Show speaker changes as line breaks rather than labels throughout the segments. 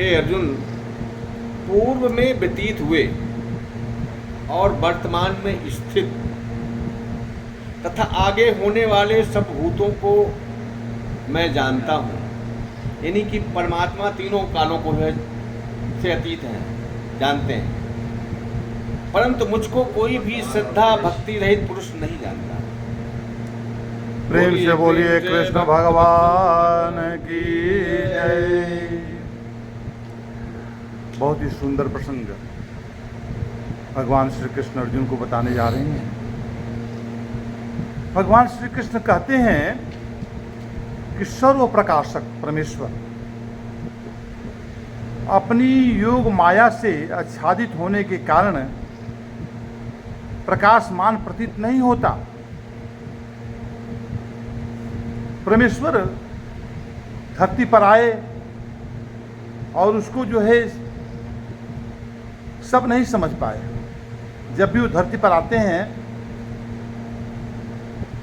हे अर्जुन, पूर्व में व्यतीत हुए और वर्तमान में स्थित तथा आगे होने वाले सब भूतों को मैं जानता हूँ। यानी कि परमात्मा तीनों कालों को से अतीत हैं, जानते हैं, परंतु मुझको कोई भी श्रद्धा भक्ति रहित पुरुष नहीं जानता।
प्रेम से बोलिए कृष्ण भगवान की जय। बहुत ही सुंदर प्रसंग भगवान श्री कृष्ण अर्जुन को बताने जा रहे हैं। भगवान श्री कृष्ण कहते हैं कि सर्व प्रकाशक परमेश्वर अपनी योग माया से आच्छादित होने के कारण प्रकाशमान प्रतीत नहीं होता। परमेश्वर धरती पर आए और उसको जो है सब नहीं समझ पाए। जब भी वो धरती पर आते हैं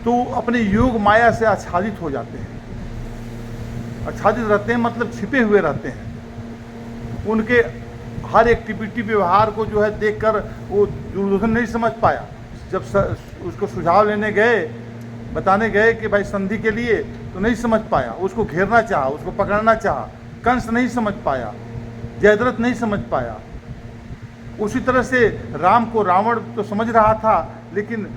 तो अपने योग माया से आच्छादित हो जाते हैं। आच्छादित रहते हैं मतलब छिपे हुए रहते हैं। उनके हर एक्टिविटी व्यवहार को जो है देखकर वो दुर्योधन नहीं समझ पाया। जब उसको सुझाव लेने गए, बताने गए कि भाई संधि के लिए, तो नहीं समझ पाया। उसको घेरना चाहा, उसको पकड़ना चाहा, कंस नहीं समझ पाया, जयद्रथ नहीं समझ पाया। उसी तरह से राम को रावण तो समझ रहा था, लेकिन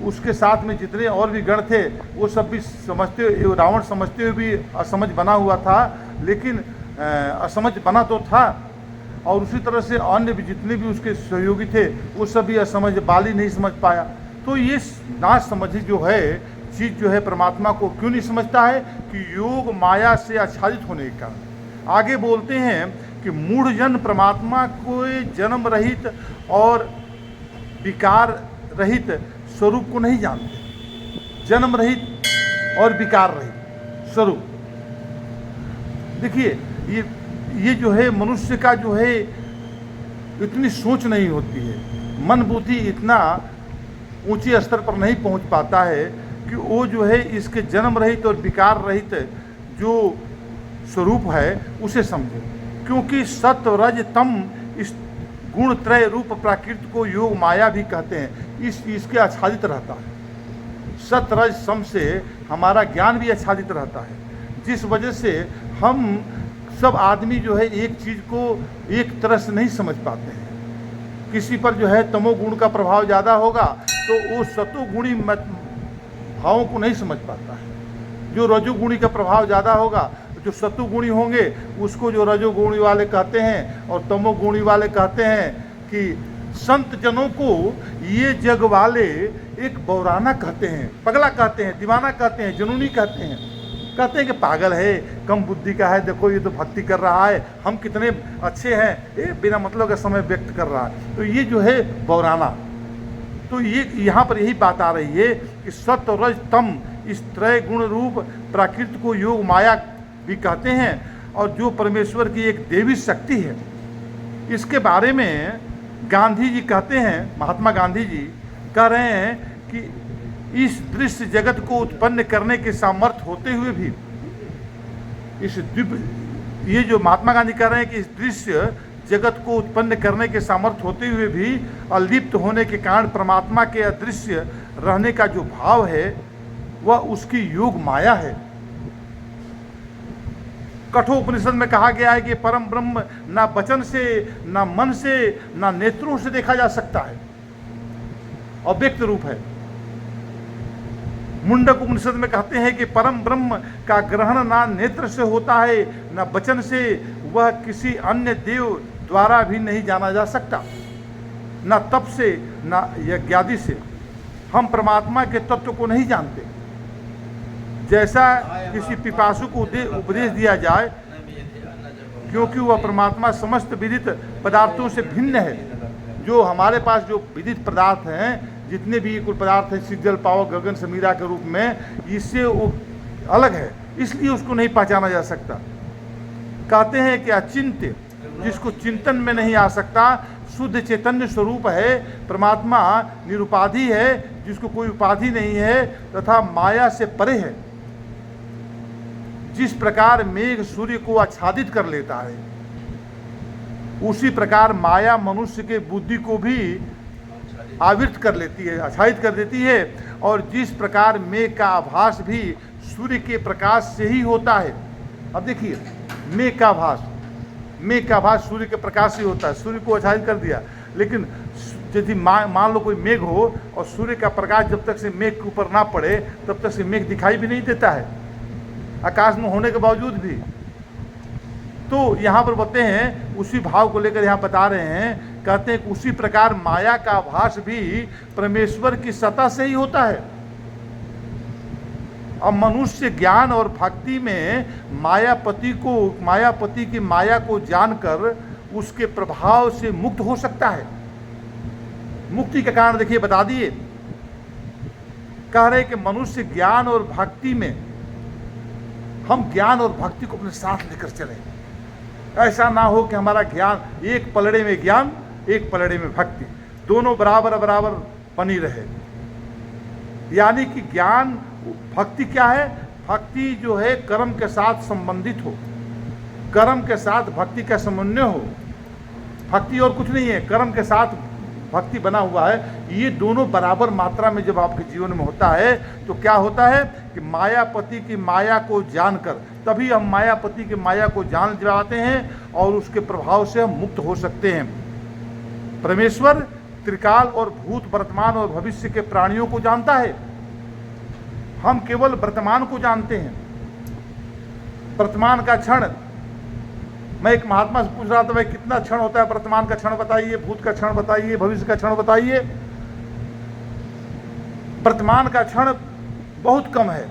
उसके साथ में जितने और भी गण थे वो सब भी समझते, रावण समझते हुए भी असमझ बना हुआ था। लेकिन असमझ बना तो था, और उसी तरह से अन्य भी जितने भी उसके सहयोगी थे वो सब भी असमझ, बाली नहीं समझ पाया। तो ये ना समझी जो है चीज़ जो है परमात्मा को क्यों नहीं समझता है कि योग माया से आच्छादित होने के कारण। आगे बोलते हैं कि मूढ़ जन परमात्मा को जन्म रहित और विकार रहित स्वरूप को नहीं जानते। जन्म रहित और विकार रहित स्वरूप। देखिए ये जो है मनुष्य का जो है इतनी सोच नहीं होती है, मन बुद्धि इतना ऊंचे स्तर पर नहीं पहुंच पाता है कि वो जो है इसके जन्म रहित और विकार रहित जो स्वरूप है उसे समझे। क्योंकि सत्व रज तम इस गुण त्रय रूप प्राकृत को योग माया भी कहते हैं। इसके आच्छादित रहता है। सत्व रज सम से हमारा ज्ञान भी आच्छादित रहता है, जिस वजह से हम सब आदमी जो है एक चीज़ को एक तरह से नहीं समझ पाते हैं। किसी पर जो है तमोगुण का प्रभाव ज़्यादा होगा तो वो सतोगुणी भावों को नहीं समझ पाता है। जो रजोगुणी का प्रभाव ज़्यादा होगा, जो सतोगुणी होंगे उसको जो रजोगुणी वाले कहते हैं और तमोगुणी वाले कहते हैं। कि संत जनों को ये जग वाले एक बौराना कहते हैं, पगला कहते हैं, दीवाना कहते हैं, जुनूनी कहते हैं। कहते हैं कि पागल है, कम बुद्धि का है, देखो ये तो भक्ति कर रहा है, हम कितने अच्छे हैं, ये बिना मतलब का समय व्यक्त कर रहा है। तो ये जो है बौराना। तो ये यहाँ पर यही बात आ रही है कि सत्व रज तम इस त्रय गुण रूप प्राकृत को योग माया भी कहते हैं, और जो परमेश्वर की एक देवी शक्ति है। इसके बारे में गांधी जी कहते हैं, महात्मा गांधी जी कह रहे हैं कि इस दृश्य जगत को उत्पन्न करने के सामर्थ्य होते हुए भी, इस ये जो महात्मा गांधी कह रहे हैं कि इस दृश्य जगत को उत्पन्न करने के सामर्थ्य होते हुए भी अलिप्त होने के कारण परमात्मा के अदृश्य रहने का जो भाव है वह उसकी योग माया है। कठोपनिषद में कहा गया है कि परम ब्रह्म ना वचन से, ना मन से, ना नेत्रों से देखा जा सकता है, अव्यक्त रूप है। मुंडक उपनिषद में कहते हैं कि परम ब्रह्म का ग्रहण ना नेत्र से होता है, ना वचन से, वह किसी अन्य देव द्वारा भी नहीं जाना जा सकता, ना तप से, ना यज्ञादि से। हम परमात्मा के तत्व को नहीं जानते। जैसा किसी पिपासु को उपदेश दिया जाए, क्योंकि वह परमात्मा समस्त विदित पदार्थों से भिन्न है। जो हमारे पास जो विदित पदार्थ हैं, जितने भी कुल पदार्थ हैं, सिज्जल पावक गगन समीरा के रूप में, इससे वो अलग है, इसलिए उसको नहीं पहचाना जा सकता। कहते हैं कि अचिंत्य, जिसको चिंतन में नहीं आ सकता, शुद्ध चैतन्य स्वरूप है। परमात्मा निरुपाधि है, जिसको कोई उपाधि नहीं है, तथा माया से परे है। जिस प्रकार मेघ सूर्य को आच्छादित कर लेता है, उसी प्रकार माया मनुष्य के बुद्धि को भी आवृत कर लेती है, आच्छादित कर देती है। और जिस प्रकार मेघ का आभास भी सूर्य के प्रकाश से ही होता है। अब देखिए, मेघ का आभास सूर्य के प्रकाश से होता है। सूर्य को आच्छादित कर दिया, लेकिन यदि मान लो कोई मेघ हो और सूर्य का प्रकाश जब तक से मेघ के ऊपर ना पड़े तब तक से मेघ दिखाई भी नहीं देता है, आकाश में होने के बावजूद भी। तो यहाँ पर बताते हैं, उसी भाव को लेकर यहाँ बता रहे हैं, कहते हैं कि उसी प्रकार माया का आभास भी परमेश्वर की सत्ता से ही होता है। अब मनुष्य ज्ञान और भक्ति में मायापति की माया को जानकर उसके प्रभाव से मुक्त हो सकता है। मुक्ति का कारण देखिए बता दिए, कह रहे कि मनुष्य ज्ञान और भक्ति में, हम ज्ञान और भक्ति को अपने साथ लेकर चलें। ऐसा ना हो कि हमारा ज्ञान एक पलड़े में ज्ञान, एक पलड़े में भक्ति, दोनों बराबर बराबर बनी रहे। यानी कि ज्ञान, भक्ति क्या है? भक्ति जो है कर्म के साथ संबंधित हो, कर्म के साथ भक्ति का समन्वय हो। भक्ति और कुछ नहीं है, कर्म के साथ भक्ति बना हुआ है। ये दोनों बराबर मात्रा में जब आपके जीवन में होता है तो क्या होता है कि मायापति की माया को जानकर, तभी हम मायापति की माया को जान जाते हैं और उसके प्रभाव से हम मुक्त हो सकते हैं। परमेश्वर त्रिकाल और भूत, वर्तमान और भविष्य के प्राणियों को जानता है। हम केवल वर्तमान को जानते हैं, वर्तमान का क्षण। मैं एक महात्मा से पूछ रहा था, भाई कितना क्षण होता है? वर्तमान का क्षण बताइए, भूत का क्षण बताइए, भविष्य का क्षण बताइए। वर्तमान का क्षण बहुत कम है।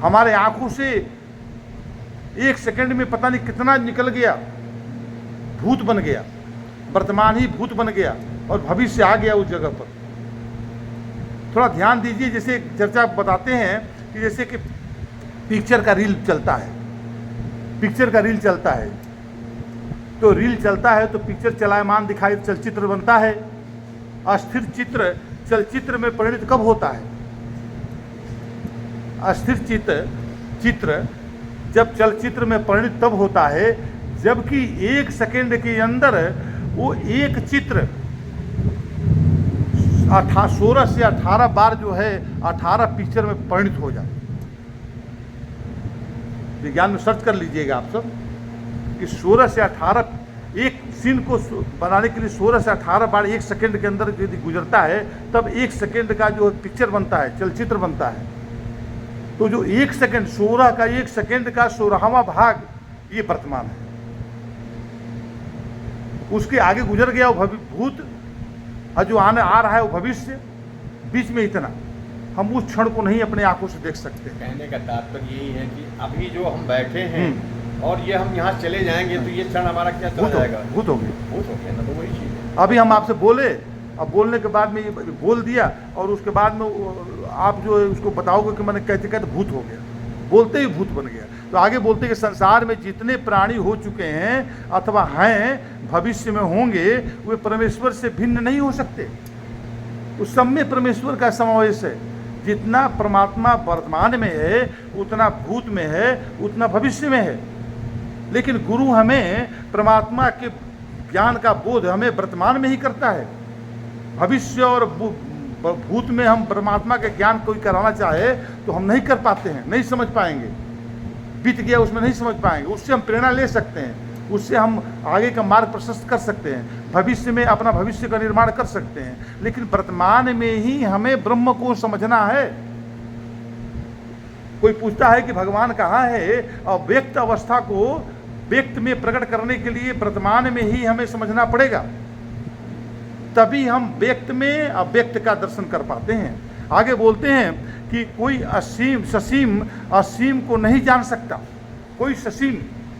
हमारे आंखों से एक सेकंड में पता नहीं कितना निकल गया, भूत बन गया, वर्तमान ही भूत बन गया और भविष्य आ गया उस जगह पर। थोड़ा ध्यान दीजिए, जैसे चर्चा बताते हैं कि जैसे कि पिक्चर का रील चलता है, पिक्चर का रील चलता है, तो रील चलता है तो पिक्चर चलायमान दिखाई, चलचित्र बनता है। अस्थिर चित्र चलचित्र में परिणत कब होता है? अस्थिर चित्र जब चलचित्र में परिणत तब होता है जबकि एक सेकंड के अंदर वो एक चित्र 16 से 18 बार जो है 18 पिक्चर में परिणत हो जाए। विज्ञान में सर्च कर लीजिएगा आप सब कि 16 से 18 एक सीन को बनाने के लिए 16 से 18 बार एक सेकंड के अंदर यदि गुजरता है तब एक सेकंड का जो पिक्चर बनता है, चलचित्र बनता है। तो जो एक सेकंड, 16 का एक सेकंड का 16वां भाग ये वर्तमान है। उसके आगे गुजर गया वो भूत, और जो आने आ रहा है वो भविष्य, बीच में इतना हम उस क्षण को नहीं अपने आंखों से देख सकते।
कहने का तात्पर्य यही है कि अभी जो हम बैठे हैं और ये हम यहाँ चले जाएंगे तो ये क्षण हमारा क्या चला जाएगा? भूत हो गया ना, तो वही चीज़ है।
अभी हम आपसे बोले, अब बोलने के बाद में ये बोल दिया और उसके बाद में आप जो है उसको बताओगे कि मैंने कहते कहते भूत हो गया, बोलते ही भूत बन गया। तो आगे बोलते कि संसार में जितने प्राणी हो चुके हैं अथवा हैं, भविष्य में होंगे, वे परमेश्वर से भिन्न नहीं हो सकते। उस सब में परमेश्वर का समावेश है। जितना परमात्मा वर्तमान में है उतना भूत में है, उतना भविष्य में है। लेकिन गुरु हमें परमात्मा के ज्ञान का बोध हमें वर्तमान में ही करता है। भविष्य और भूत में हम परमात्मा के ज्ञान कोई कराना चाहे तो हम नहीं कर पाते हैं, नहीं समझ पाएंगे। बीत गया उसमें नहीं समझ पाएंगे। उससे हम प्रेरणा ले सकते हैं, उससे हम आगे का मार्ग प्रशस्त कर सकते हैं, भविष्य में अपना भविष्य का निर्माण कर सकते हैं। लेकिन वर्तमान में ही हमें ब्रह्म को समझना है। कोई पूछता है कि भगवान कहाँ है, और व्यक्त अवस्था को व्यक्त में प्रकट करने के लिए वर्तमान में ही हमें समझना पड़ेगा, तभी हम व्यक्त में अव्यक्त का दर्शन कर पाते हैं। आगे बोलते हैं कि कोई असीम ससीम असीम को नहीं जान सकता। कोई ससीम,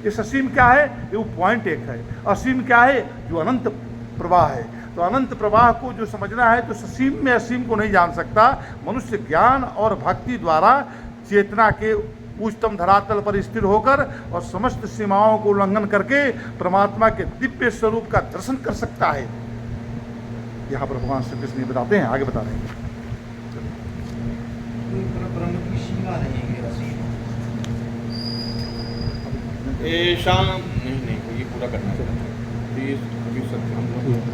ये ससीम क्या है? ये वो पॉइंट एक है। असीम क्या है? जो अनंत प्रवाह है। तो अनंत प्रवाह को जो समझना है तो ससीम में असीम को नहीं जान सकता। मनुष्य ज्ञान और भक्ति द्वारा चेतना के उच्चतम धरातल पर स्थिर होकर और समस्त सीमाओं को उल्लंघन करके परमात्मा के दिव्य स्वरूप का दर्शन कर सकता है। यहाँ पर भगवान श्री कृष्ण बताते हैं, आगे बता रहे हैं।
ब्रह्म की सीमा नहीं है,
ऐसा नहीं ये अभी सत्य हम लोग